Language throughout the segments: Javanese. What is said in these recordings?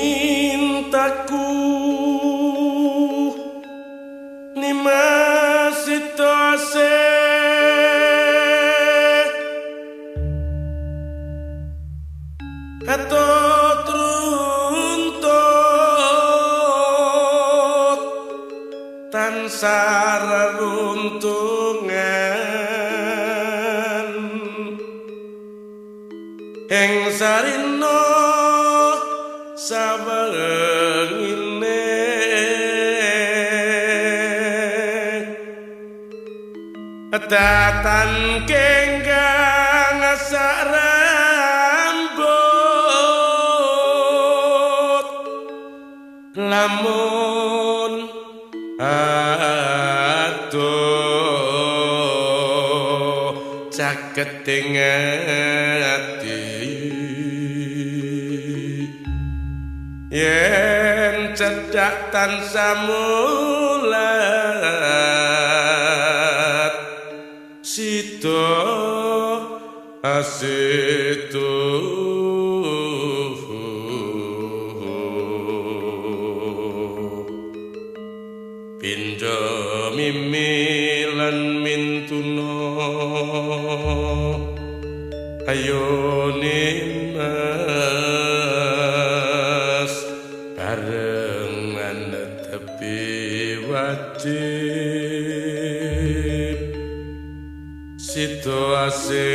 Pamintaku nimasitose ato truntut tansar runtungan ing sarina sabarengine datan kenggang sarambut lamun aduh caketing ati yen cedhak tansah mulat sida asetu pindha mimilan mintuna ayo nimas barengan tepi wajib situasi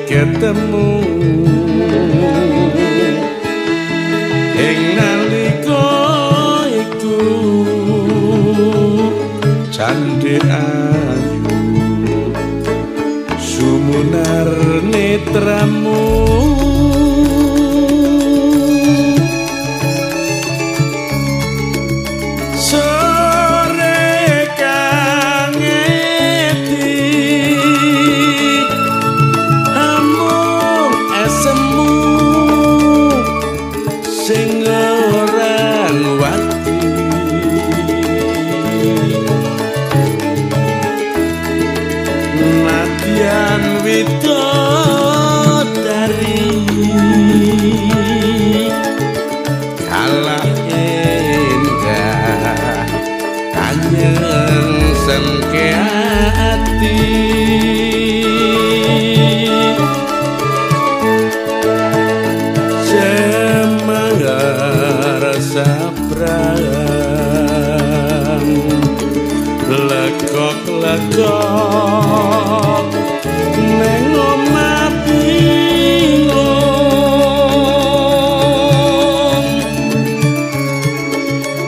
ketemu ing nalika iku candhe ayu sumunar netramu weti semangar sabrang lekok-lekok neng omah bingung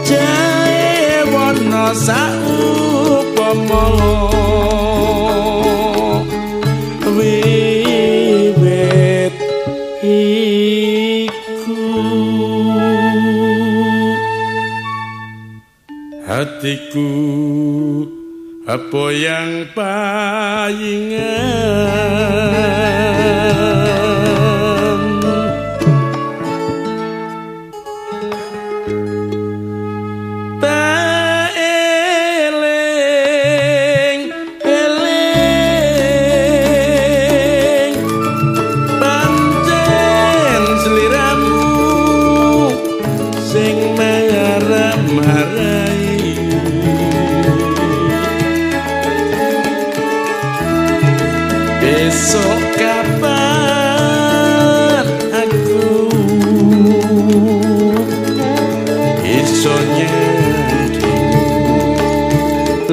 jae warna saupama wiwit iku hatiku apa yang payingan tak eling pancen sliramu sing marah-marai besok kapan aku iso nyanding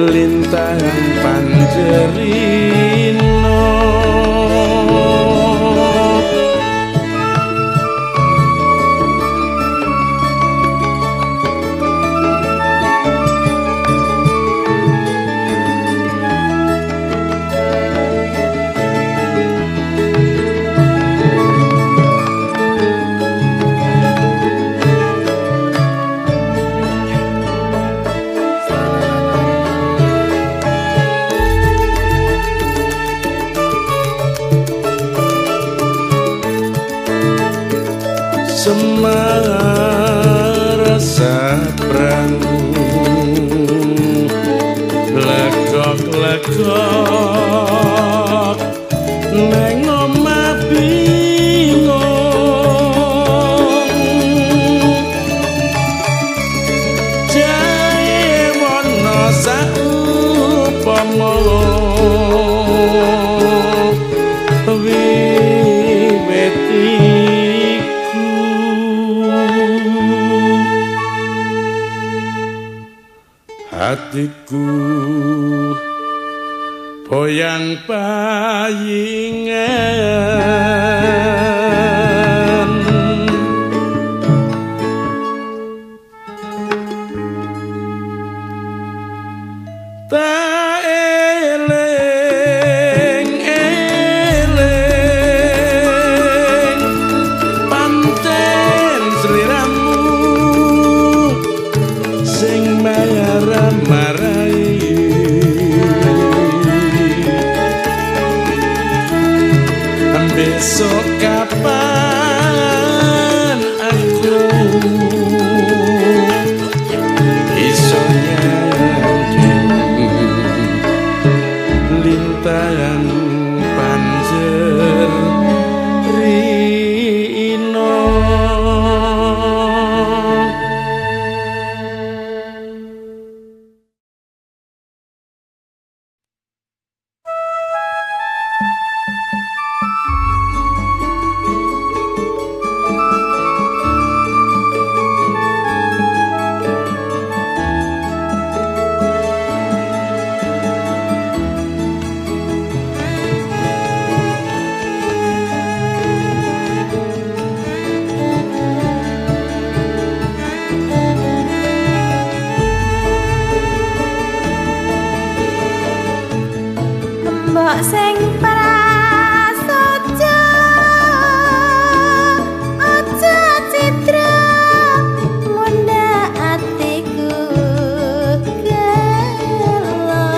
lintang panjerino semar sabrang lekok-lekok neng omah bingung jae warna saupama wiwit hatiku boyang payingan tak eling pancen sliramu sing marah-marai besok kapan aku iso nyanding lintang panjerino mbok sing prasaja aja citra munda atiku gelo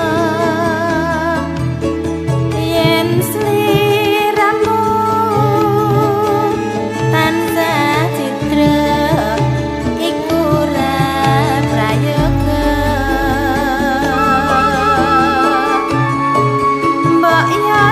yen sliramu tansah citra iku ra prayoga mbok ya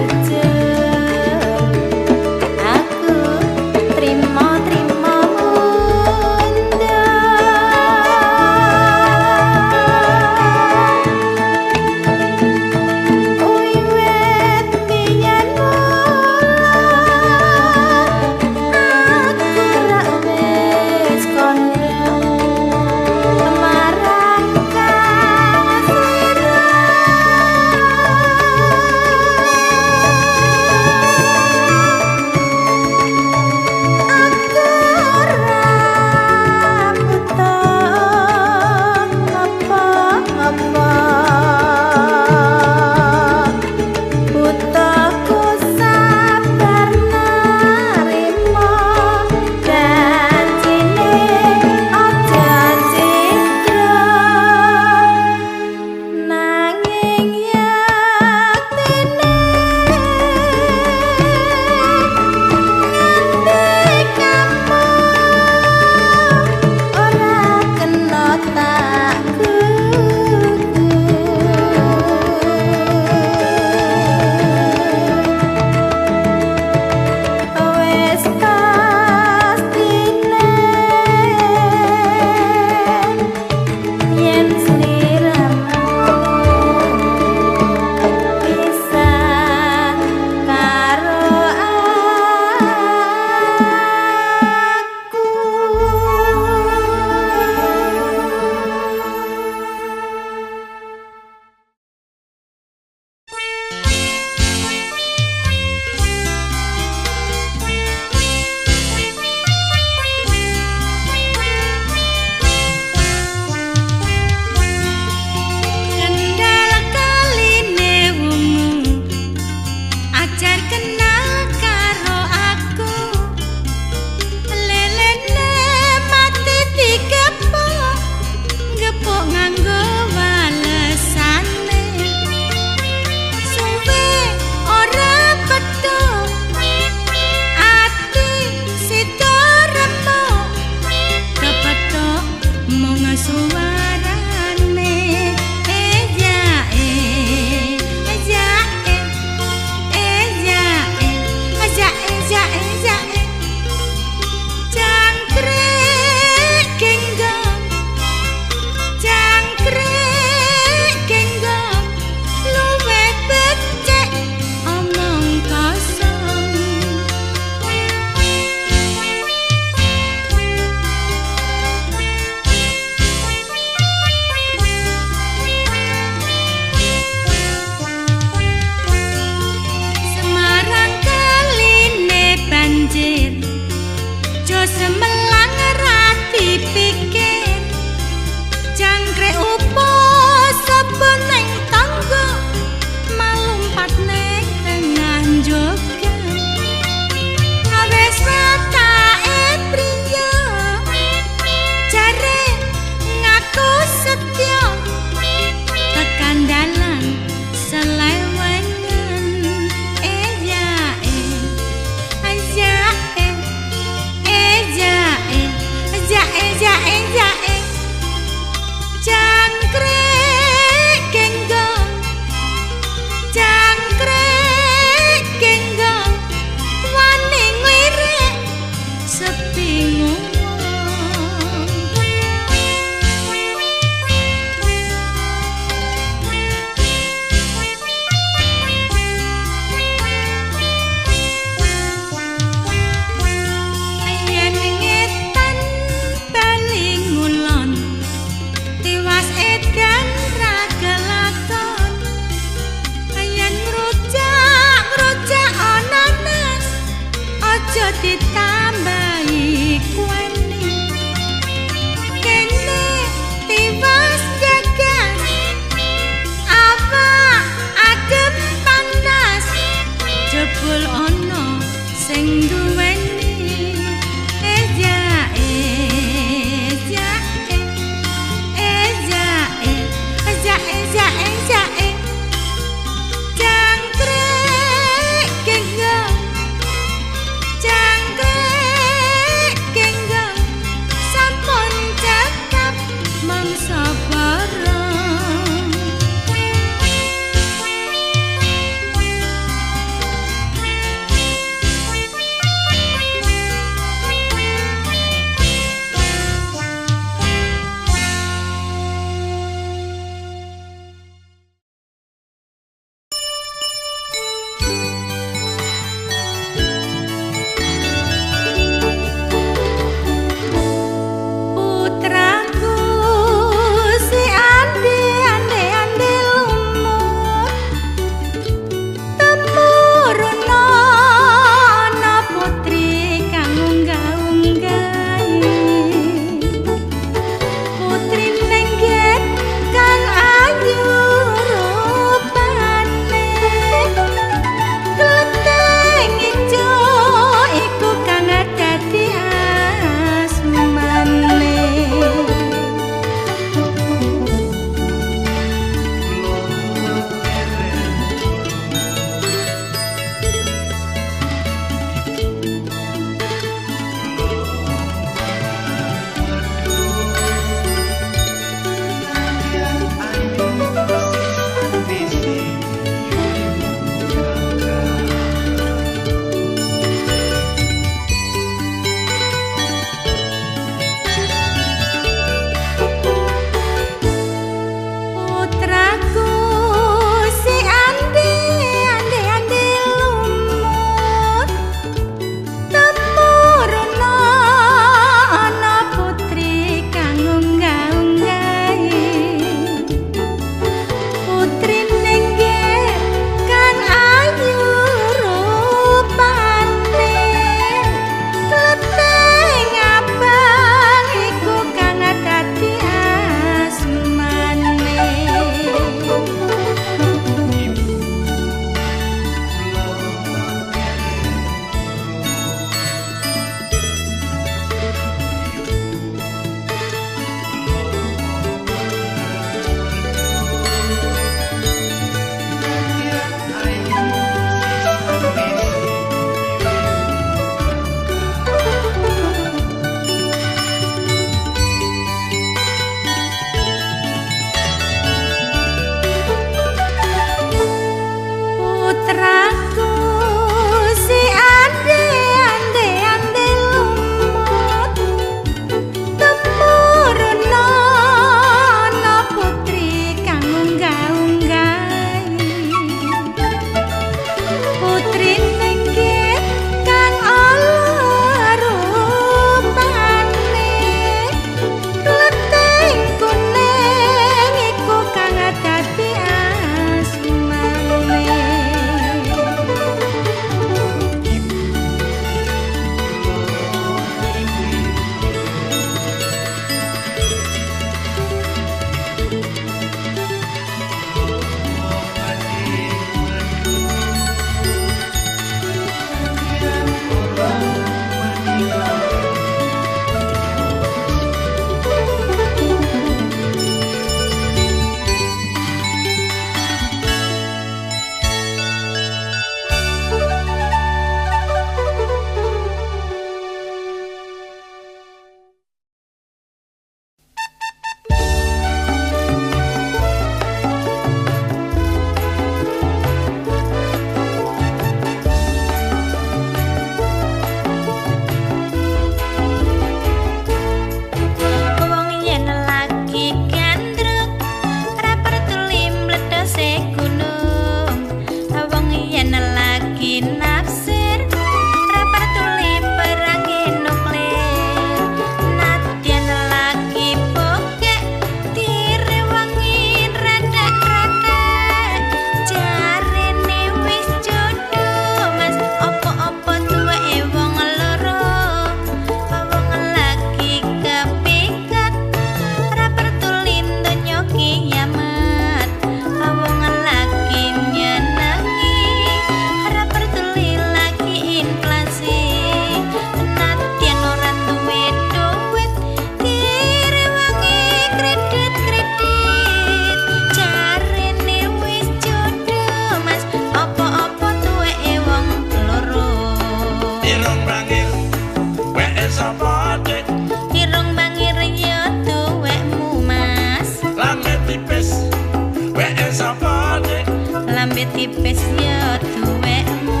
tipis ya duwekmu.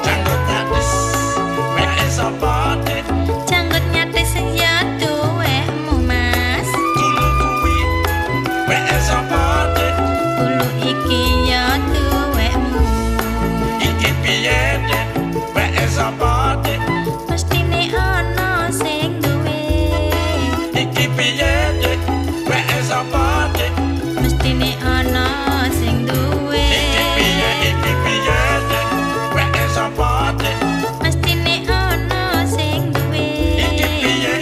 Janggut nyatis wek sapa dik? Janggut nyatis ya duwekmu mas. Dulu kuwi wek sapa dik? Kulo iki ya duwekmu. Iki piye dik? Wek sapa dik? Mestine ana sing duwe. Iki piye dik? Wek sapa dik? Mestine ana sing duwe. Iki piye dik? Wek sapa dik? Mestine ana sing duwe.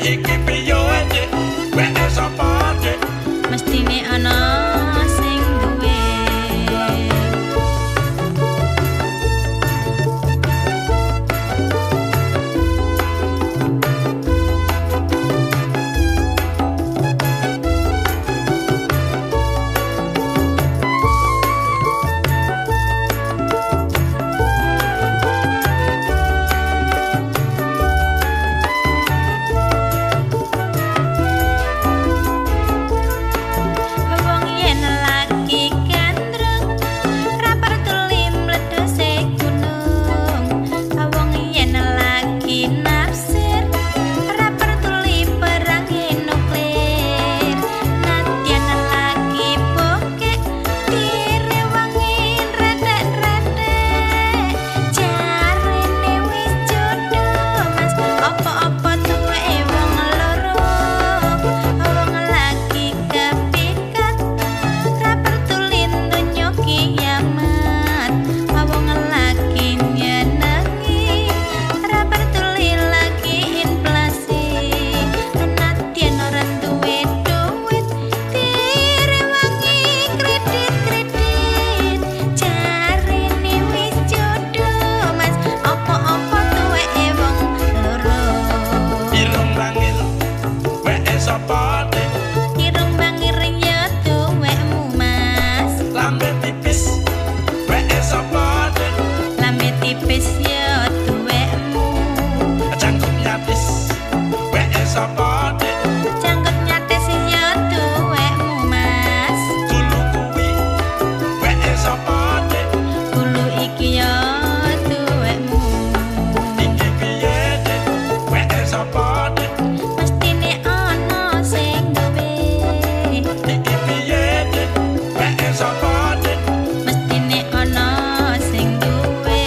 Iki piye dik? Wek sapa dik? Mestine ana sing duwe. Wong yen lagi gandrung ra perlu mledose gunung. Wong yen lagi nafsir ra perlu perangi nuklir. Nadyan lagi bokek direwangin redek-redek. Jarene wis jodoh mas, apa-apa tuweke wong loro. Wong lagi kepikat ra pertulin donya kiamat. Wong lagi nyenengi ra pertulin lagi inflasi. Nadyan ora duwe duit direwangi kredit-kredit. Jarene wis jodoh mas, apa-apa tuweke wong loro. Irung bangil wek sapa dik? Irung bangir ya duwekmu mas. Lambe tipis wek sapa dik? Lambe tipis ya duwekmu. Janggut nyatis wek sapa dik? Janggut nyatis ya duwekmu mas. Dulu kuwi wek sapa dik? Kulo iki ya duwekmu. Iki piye dik? Wek sapa dik? Mestine ana sing duwe. Iki piye dik? Wek sapa dik? Mestine ana sing duwe.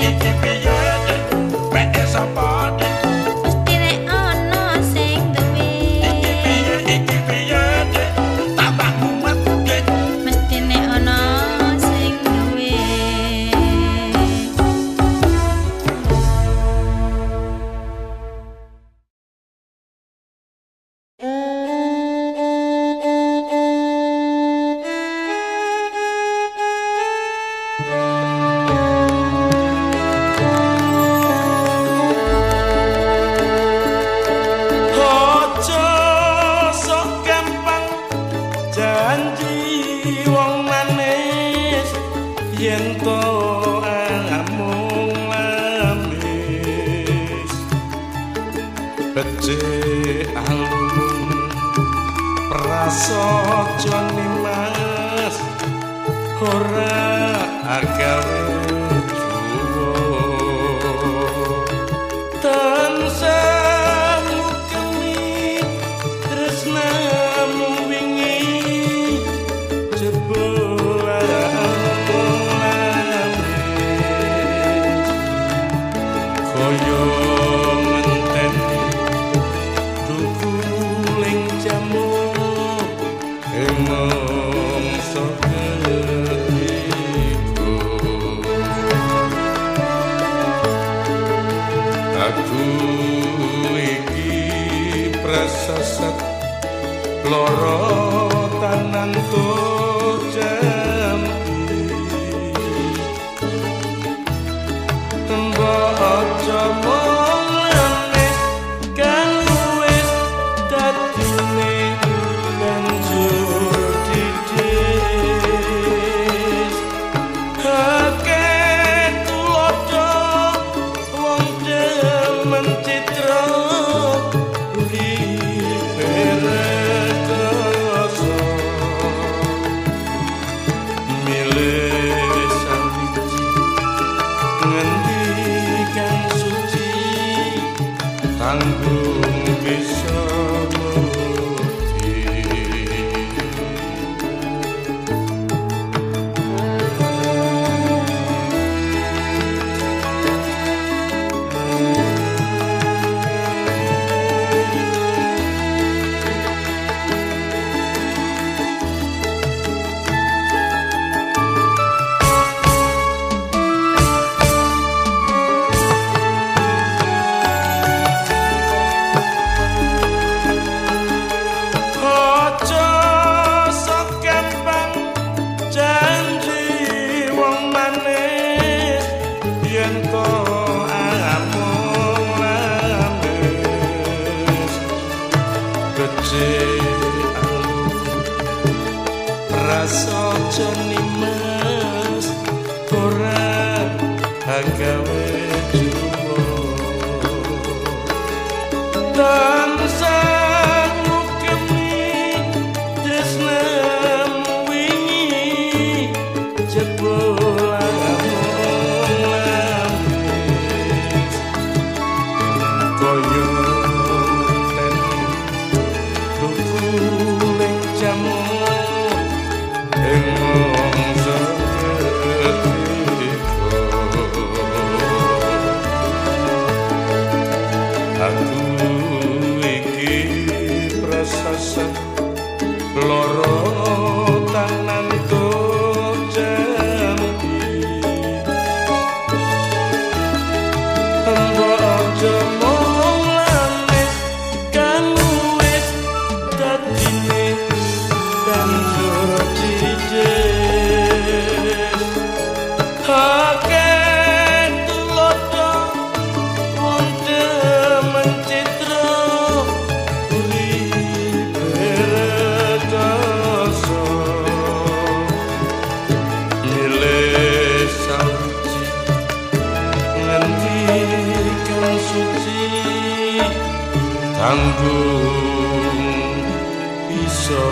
Iki piye dik? Wek sapa dik? Mestine ana sing duwe. Iki piye dik? Tambah mumet dik. Mestine ana sing duwe. Aja sok gampang janji wong manis yen to amung lamis becik alun prasaja nimas ora agawe juwo tansah mukemi tresnamu wingi jebolan lamis kaya ngenteni dukuling jamu emong soketiku aku iki prasasat loro tanan jampi mbok aja manis kan wis dadine banjur didis akeh tulodo wong demen citra uripe rekoso yen to amung landes becik alu rasa jenimes ora gawe juwo tansah ngukemi tresnam wingi jebolan koyo ten tukuling jamu ing mangsa aku iki prasasat loro tanan jambi amba aja mung lanis kang wis dadine banjur jijik akeh tulodo wonte mencitra uripe redoso milih sauci ngendikan suci tanggung bisa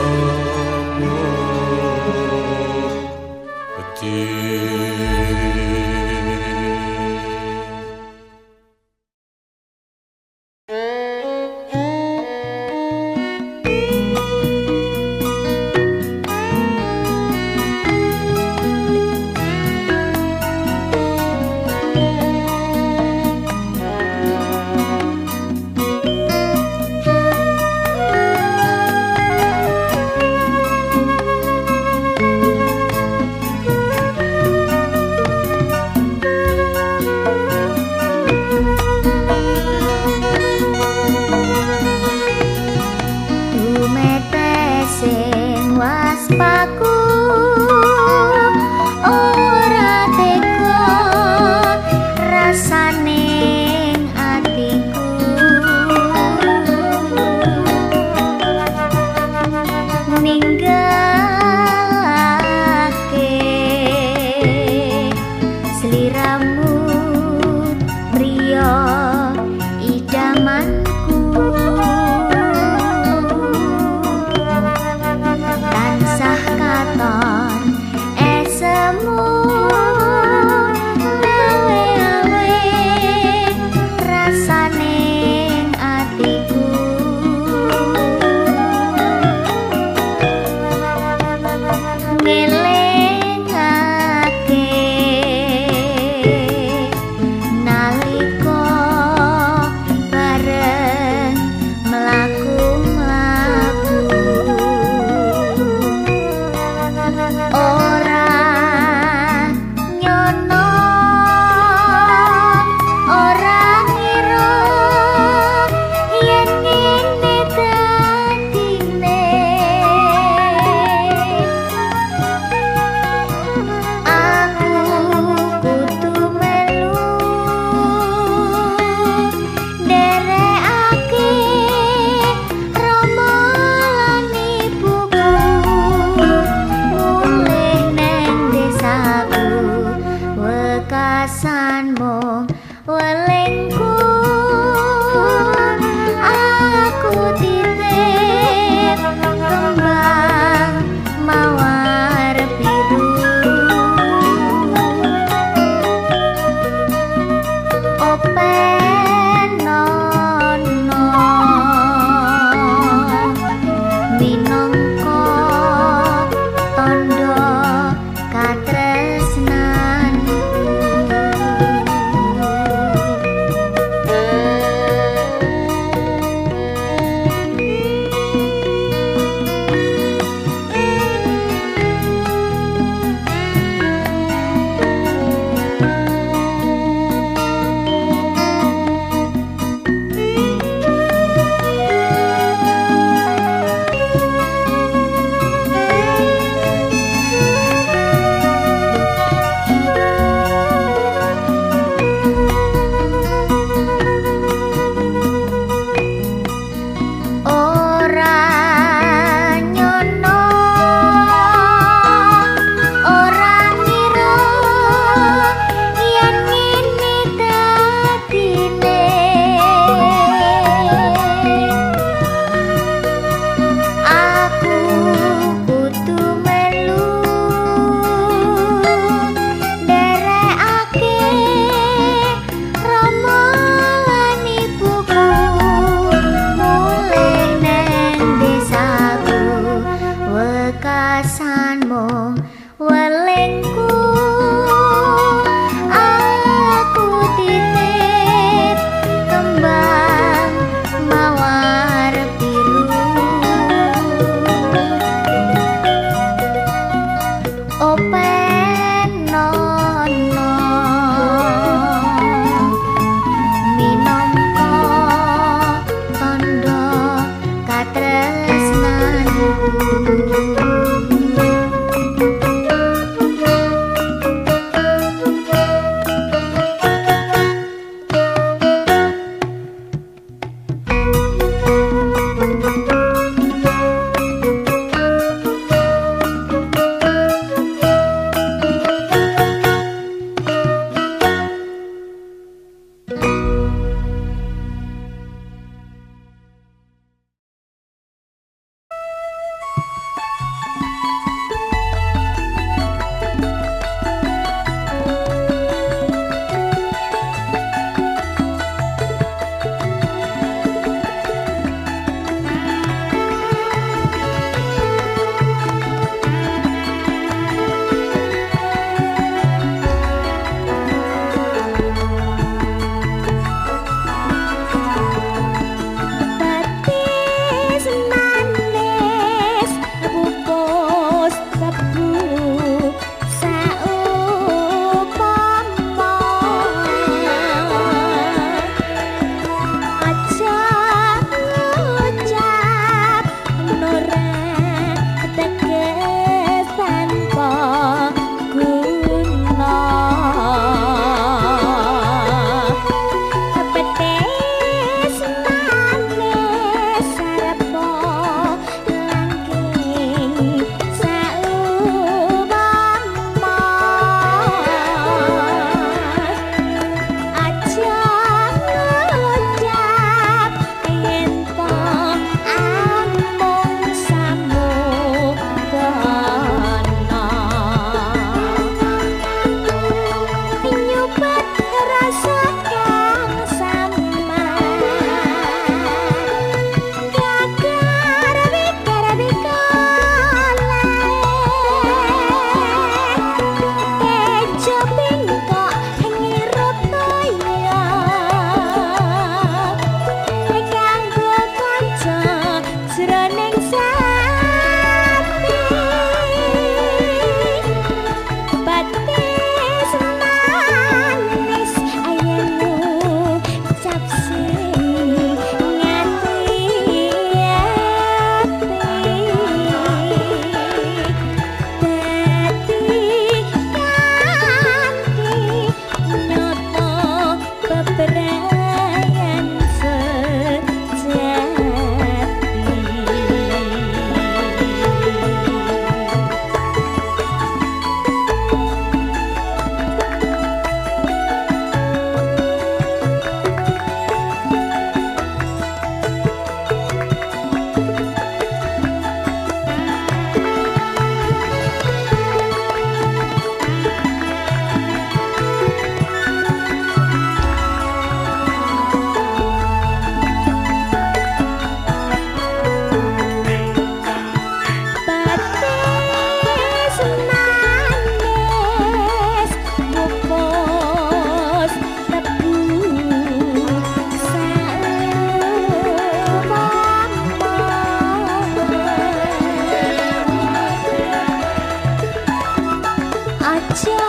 aja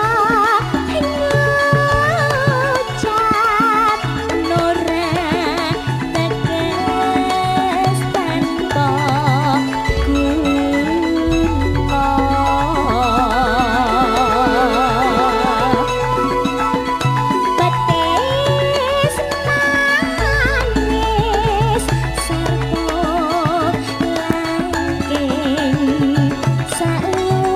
ngucap nora teges tanpa betis manis sarta langking salubama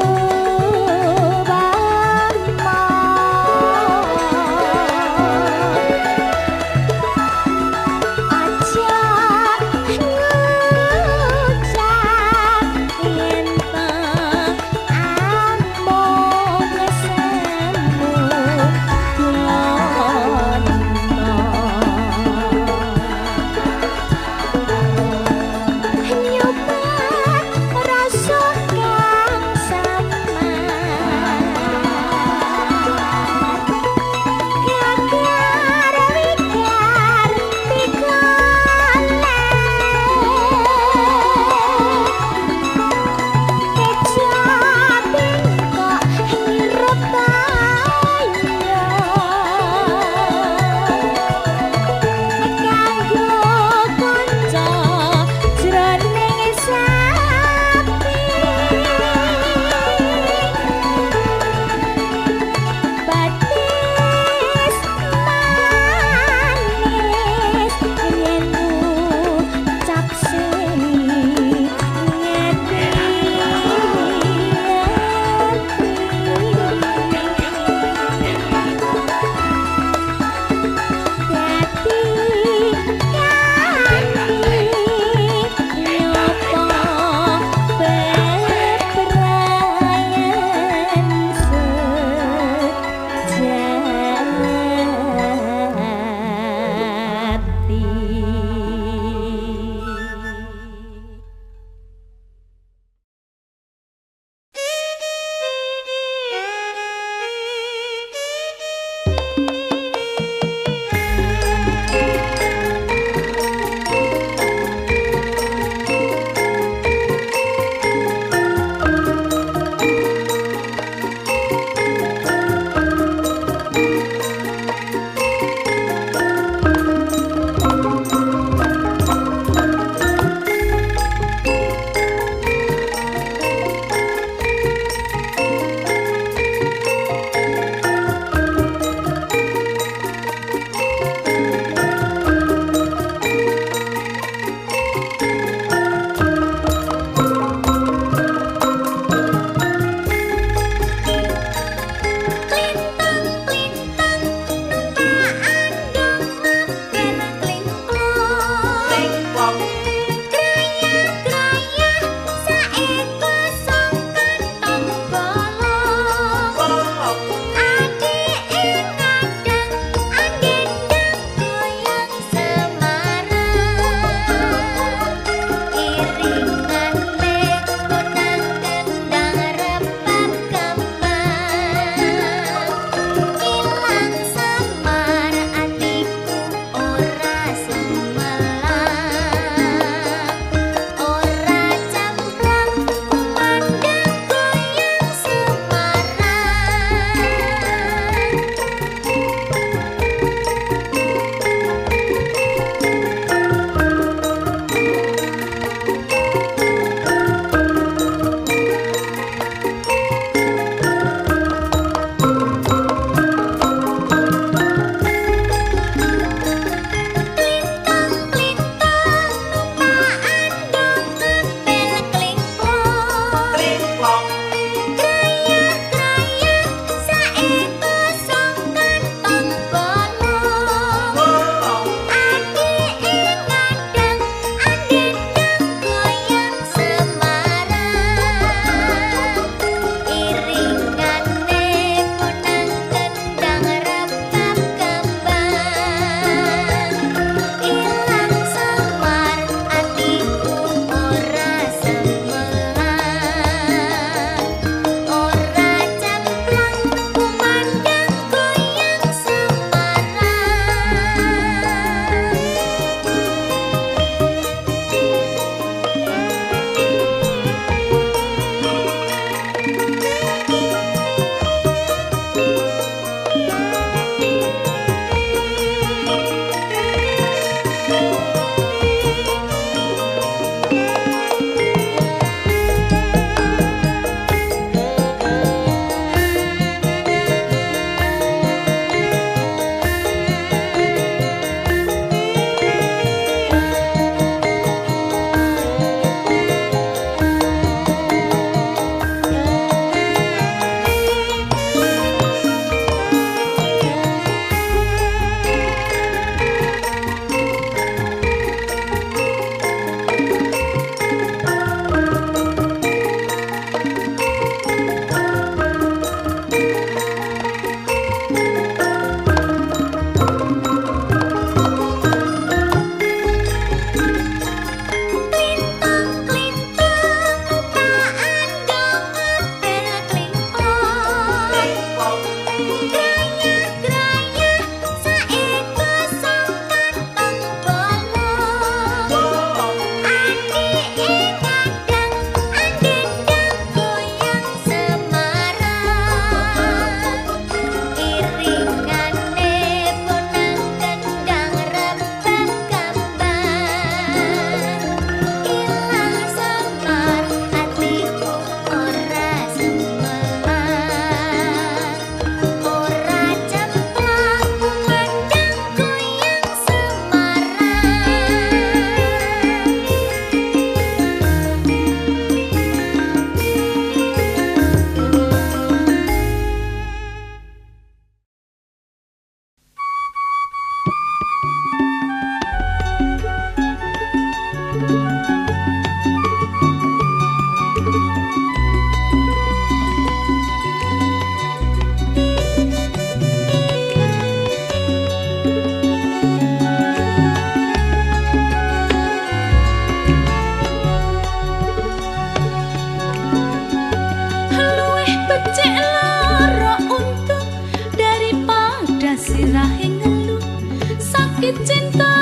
sakit cinta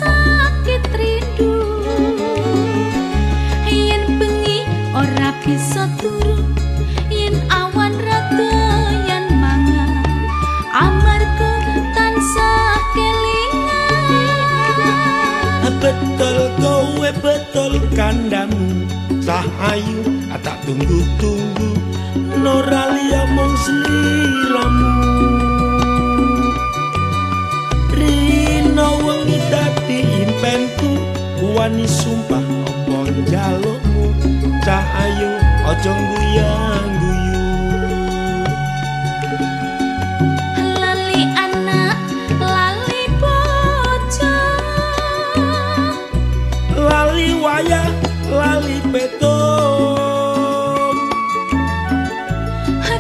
sakit rindu yen bengi ora bisa turu yen awan rada yen mangan amarga tansah kelingan betul kowe betul kandamu Sahayu tak tunggu-tunggu Noralia mung sliramu Rino wengi dadi impenku wani sumpah apa njalukmu Cahayu aja guyang-guyu lali anak lali bocah lali wayah lali petung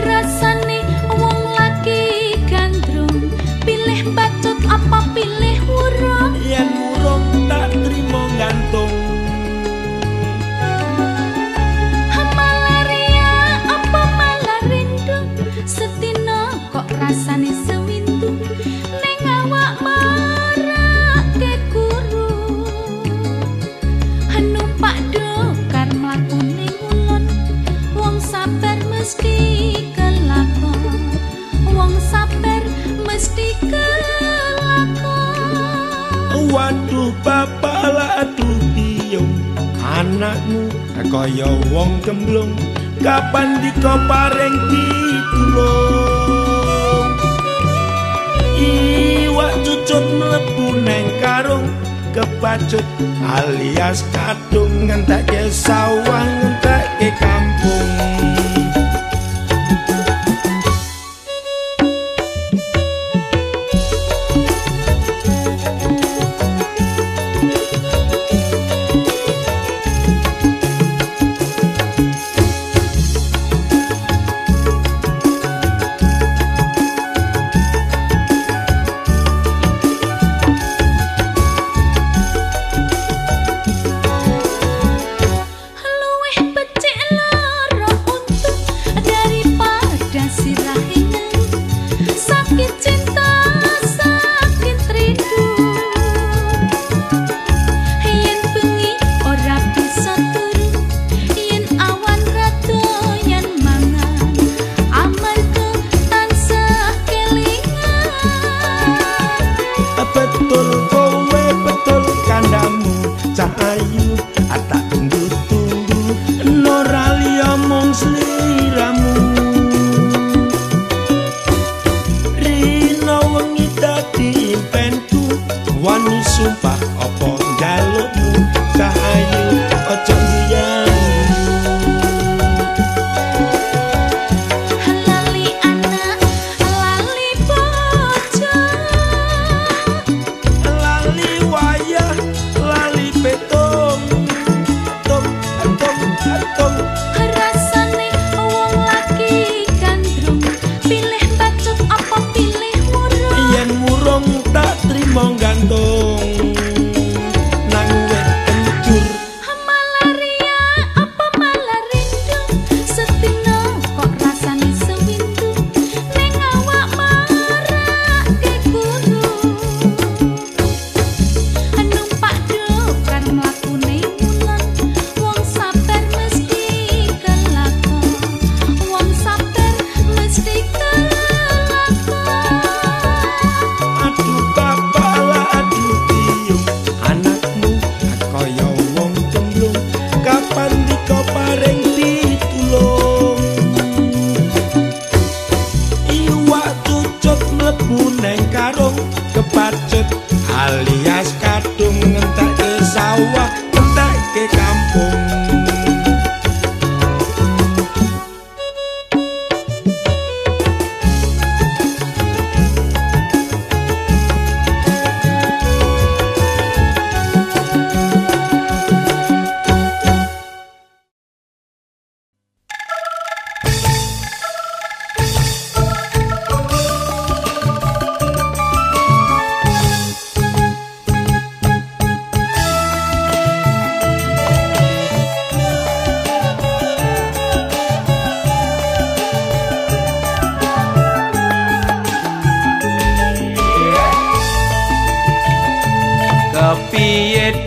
rasane wong laki gandrung pilih bacot apa pilih wurung yen murung tak trimo gantung malaria apa malah rindu setino kok rasane sewindu ning awak marake guru numpak dokar mlaku ning ulun wong sabar mesti kelakon wong sabar mesti kelakon waduh bapak lah aduh piung anakmu kaya wong gemblung kapan diko paring pitulung iwak cucut mlebu neng karung kepacut alias kadung ngentekke sawah ngentekke kampung Cahayu tak tunggu-tunggu Noralia mung sliramu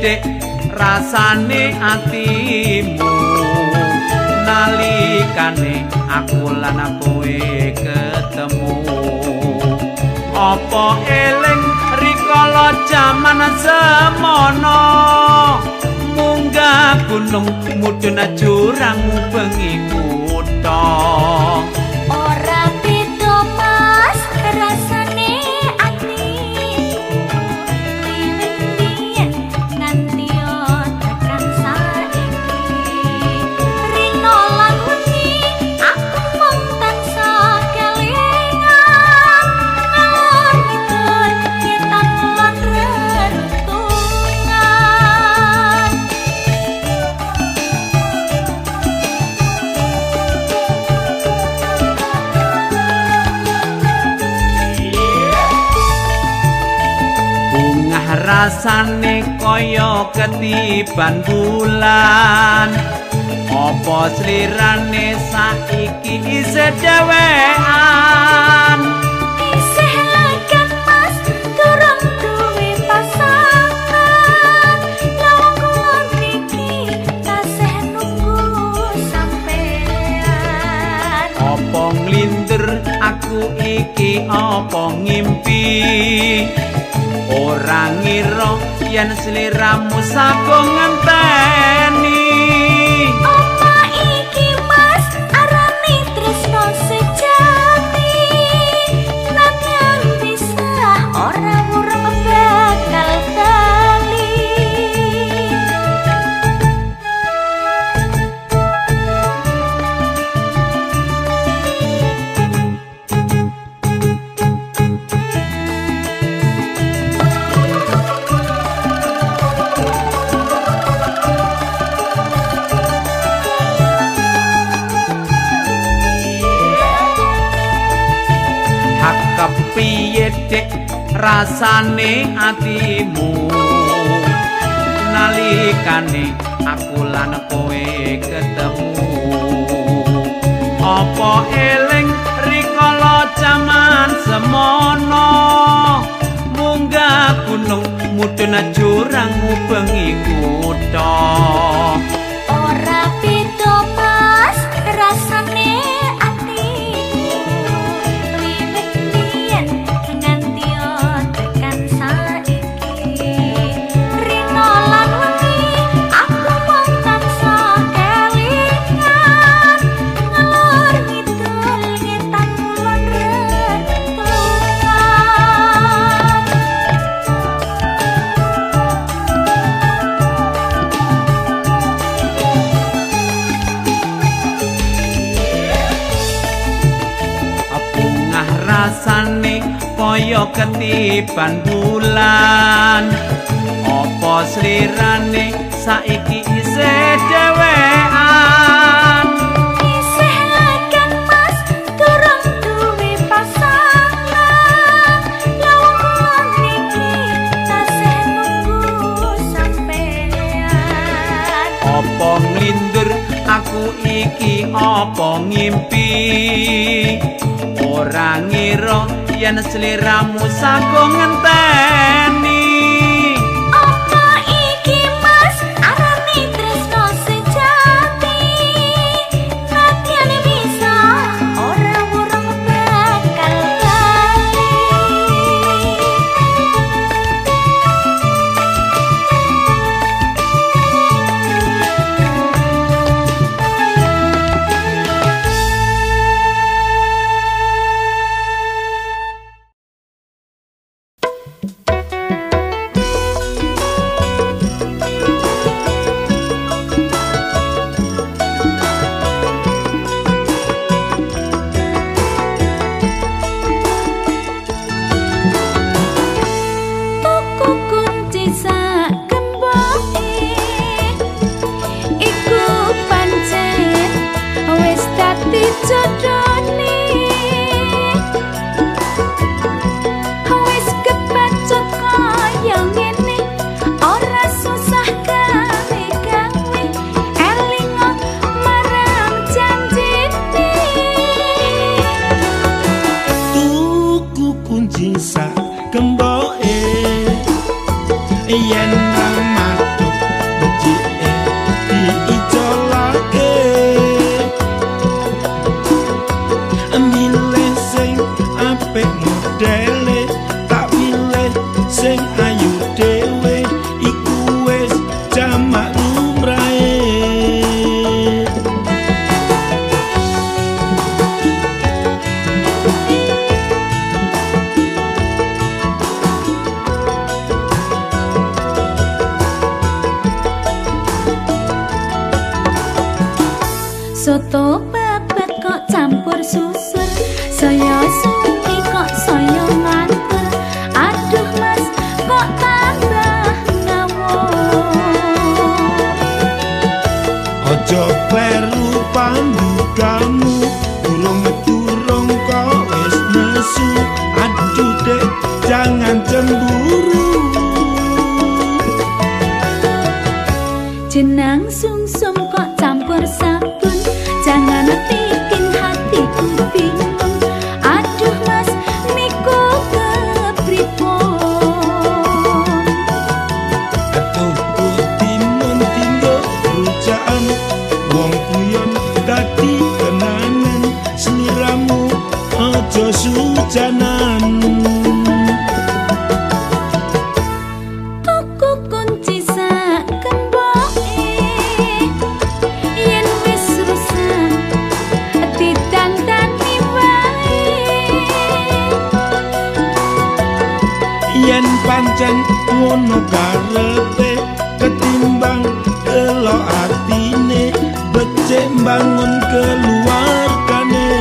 Dek rasane atimu nalikane aku lan kowe ketemu apa eling rikala jaman semono munggah gunung mudhun jurang bengi kutha ora beda mas rasane atiku wiwit biyen nganti tekan saiki rino lan wengi aku mung tansah kelingan ngalor ngidul nyetan lan reruntungan bungah rasane kaya ketiban bulan apa slirane saiki isih dhewean isih legan mas durung duwe pasangan lawang kulon iki tasih nunggu sampean apa nglindur aku iki apa ngimpi ora ngira yen sliramu sagung ngenteni apa iki mas arane tresno sejati nadyan bisa ora urung bakal bali hak kepiye Dek rasane atimu nalikane aku lan kowe ketemu apa eling rikala jaman semono munggah gunung mudhun jurang bengi kutha ora beda mas rasane atiku wiwit biyen nganti tekan saiki rino lan wengi aku mung tansah kelingan ngalor ngidul ngetan kulon reruntungan bungah rasane kaya ketiban bulan apa slirane saiki isih dhewean isih legan mas durung duwe pasangan lawang kulon iki tasih nunggu sampean apa nglindur aku iki apa ngimpi ora ngira yen sliramu sagung ngenteni apa iki mas arane tresno sejati nadyan bisa ora urung bakal bali tuku kunci sak gemboke iku pancen wis dadi jodhone wis kepacut kaya ngene ora susah gawe-gawe elingo marang janjine tuku kunci sak gemboke yen nang mati soto bebek kok campur susur, saya suwi kok saya ngantur. Aduh mas kok tambah ngawur. Ojo kleru pandukamu, durung kok wis nesu. Aduh dek jangan cemburu. Jenang sungsum kok campur sabun, jangan bikin hatiku bingung. Aduh mas niku kepripun. Aduh timun tinggo rujaan, wong kuyon dadi kenangan. Sliramu ojo sujanan. Tuku kunci sak gemboke, yen wis rusak ditantani wae. Yen pancen ngono karepe, ketimbang delok atine, becik bangun keluargane.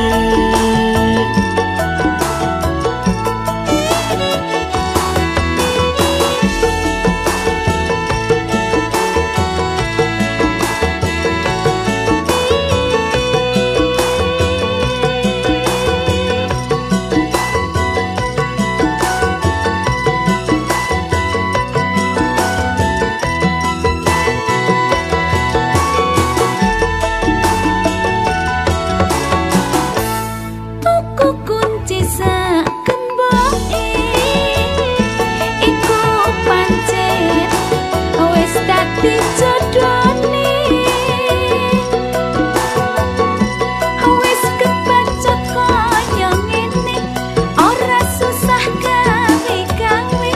Tuku kunci sak gemboke, iku pancen wis dadi jodhone. Wis kebacut kaya ngene, ora susah gawe-gawe,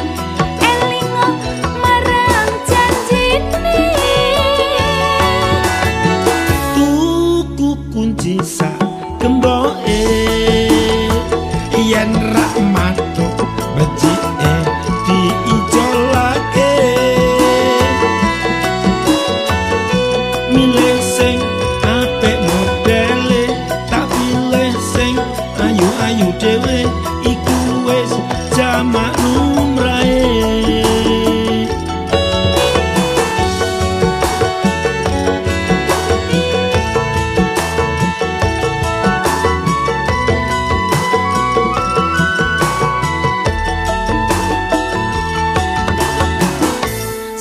elingo marang janjine. Tuku kunci sak gemboke, yen rak matuk becike diicolake. Milih sing apik modele, tak pilih sing ayu-ayu dhewe, iku wis jamak lumrahe.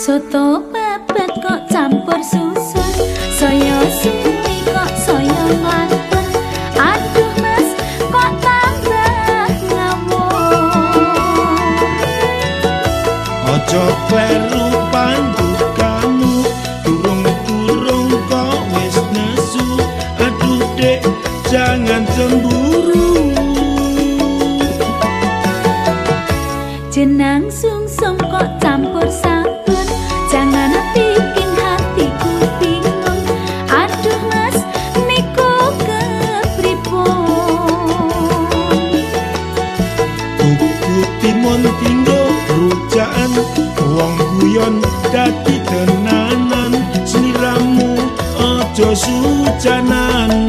Soto bebek kok campur susur, saya suwi kok saya ngantur. Aduh mas kok tambah ngawur. Ojo kleru pandukamu, durung kok wis nesu. Aduh dek jangan cemburu. Jenang sungsum kok campur sabun, jangan bikin hatiku bingung. Aduh mas niku kepripun. Tuku timun tinggo rujaan, wong guyon dadi tenanan. Sliramu ojo sujanan.